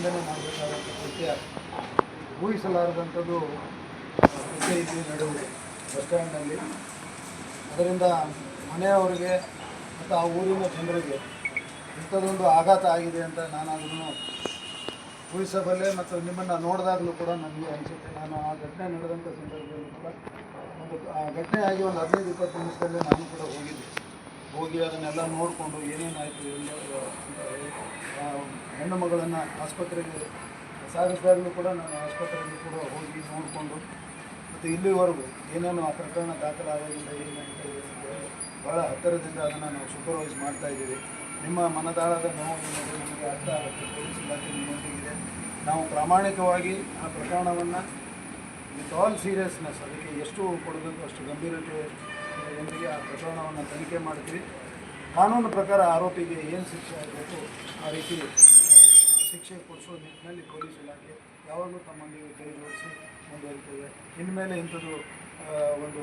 ಖಂಡನೆ ಮಾಡಬೇಕಾದಂಥ ಕೃತ್ಯ ಊಹಿಸಲಾರದಂಥದ್ದು ಕೃತ್ಯ ಇಲ್ಲಿ ನಡೆದಿದೆ ಬಸ್ ಸ್ಟ್ಯಾಂಡ್ನಲ್ಲಿ. ಅದರಿಂದ ಮನೆಯವರಿಗೆ ಮತ್ತು ಆ ಊರಿನ ಜನರಿಗೆ ಇಂಥದ್ದೊಂದು ಆಘಾತ ಆಗಿದೆ ಅಂತ ನಾನಾದ್ರೂ ಊಹಿಸಬಲ್ಲೆ. ಮತ್ತು ನಿಮ್ಮನ್ನು ನೋಡಿದಾಗಲೂ ಕೂಡ ನನಗೆ ಅನಿಸುತ್ತೆ, ನಾನು ಆ ಘಟನೆ ನಡೆದಂಥ ಸಂದರ್ಭದಲ್ಲಿ ಕೂಡ ಆ ಘಟನೆ ಆಗಿ ಒಂದು 15-20 ನಿಮಿಷದಲ್ಲೇ ನಾನು ಕೂಡ ಹೋಗಿ ಅದನ್ನೆಲ್ಲ ನೋಡಿಕೊಂಡು ಏನೇನಾಯಿತು ಹೆಣ್ಣು ಮಗಳನ್ನು ಆಸ್ಪತ್ರೆಗೆ ಸಾಗಿಸಿದಾಗಲೂ ಕೂಡ ನಾನು ಆಸ್ಪತ್ರೆಗೆ ಕೂಡ ಹೋಗಿ ನೋಡಿಕೊಂಡು ಮತ್ತು ಇಲ್ಲಿವರೆಗೂ ಏನೇನು ಆ ಪ್ರಕರಣ ದಾಖಲಾಗೋದ್ರಿಂದ ಏನಾಯಿತು ಭಾಳ ಹತ್ತಿರದಿಂದ ಅದನ್ನು ನಾವು ಸೂಪರ್ವೈಸ್ ಮಾಡ್ತಾಯಿದ್ದೀವಿ. ನಿಮ್ಮ ಮನದಾಳದ ನೋವು ಏನಿದೆ ನಮಗೆ ಅರ್ಥ ಆಗುತ್ತೆ. ಪೊಲೀಸ್ ಇಲಾಖೆ ನಿಮ್ಮೊಂದಿಗಿದೆ. ನಾವು ಪ್ರಾಮಾಣಿಕವಾಗಿ ಆ ಪ್ರಕರಣವನ್ನು ವಿತ್ ಆಲ್ ಸೀರಿಯಸ್ನೆಸ್ ಅದಕ್ಕೆ ಎಷ್ಟು ಕೊಡಬೇಕು ಅಷ್ಟು ಗಂಭೀರತೆಯೊಂದಿಗೆ ಆ ಪ್ರಕರಣವನ್ನು ತನಿಖೆ ಮಾಡ್ತೀವಿ. ಕಾನೂನು ಪ್ರಕಾರ ಆರೋಪಿಗೆ ಏನು ಶಿಕ್ಷೆ ಆಗಬೇಕು ಆ ರೀತಿ ಶಿಕ್ಷೆ ಕೊಡಿಸೋ ನಿಟ್ಟಿನಲ್ಲಿ ಪೊಲೀಸ್ ಇಲಾಖೆ ಯಾವಾಗಲೂ ತಮ್ಮೊಂದಿಗೆ ಕೈ ಜೋಡಿಸಿ ಮುಂದುವರಿತೇವೆ. ಇನ್ಮೇಲೆ ಇಂಥದ್ದು ಒಂದು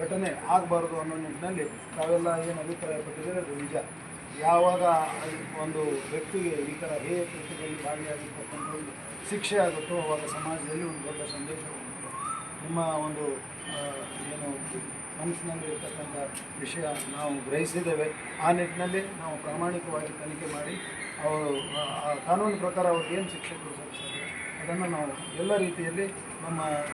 ಘಟನೆ ಆಗಬಾರ್ದು ಅನ್ನೋ ನಿಟ್ಟಿನಲ್ಲಿ ತಾವೆಲ್ಲ ಏನು ಅಭಿಪ್ರಾಯ ಪಟ್ಟಿದ್ದಾರೆ ಅದು ನಿಜ. ಯಾವಾಗ ಒಂದು ವ್ಯಕ್ತಿಗೆ ಈ ಥರ ಹೇಯ ಕೃತ್ಯದಲ್ಲಿ ಭಾಗಿಯಾಗಿರ್ತಕ್ಕಂಥ ಒಂದು ಶಿಕ್ಷೆ ಆಗುತ್ತೋ ಅವಾಗ ಸಮಾಜದಲ್ಲಿ ಒಂದು ದೊಡ್ಡ ಸಂದೇಶ ಹೋಗುತ್ತೆ. ನಿಮ್ಮ ಒಂದು ಏನು ಮನಸ್ಸಿನಲ್ಲಿ ಇರ್ತಕ್ಕಂಥ ವಿಷಯ ನಾವು ಗ್ರಹಿಸಿದ್ದೇವೆ. ಆ ನಿಟ್ಟಿನಲ್ಲಿ ನಾವು ಪ್ರಾಮಾಣಿಕವಾಗಿ ತನಿಖೆ ಮಾಡಿ ಅವರು ಆ ಕಾನೂನು ಪ್ರಕಾರ ಅವ್ರಿಗೆ ಏನು ಶಿಕ್ಷೆ ಕೊಡಿಸೋಕ್ಕೆ ಸಾಧ್ಯ ಅದನ್ನು ನಾವು ಎಲ್ಲ ರೀತಿಯಲ್ಲಿ ನಮ್ಮ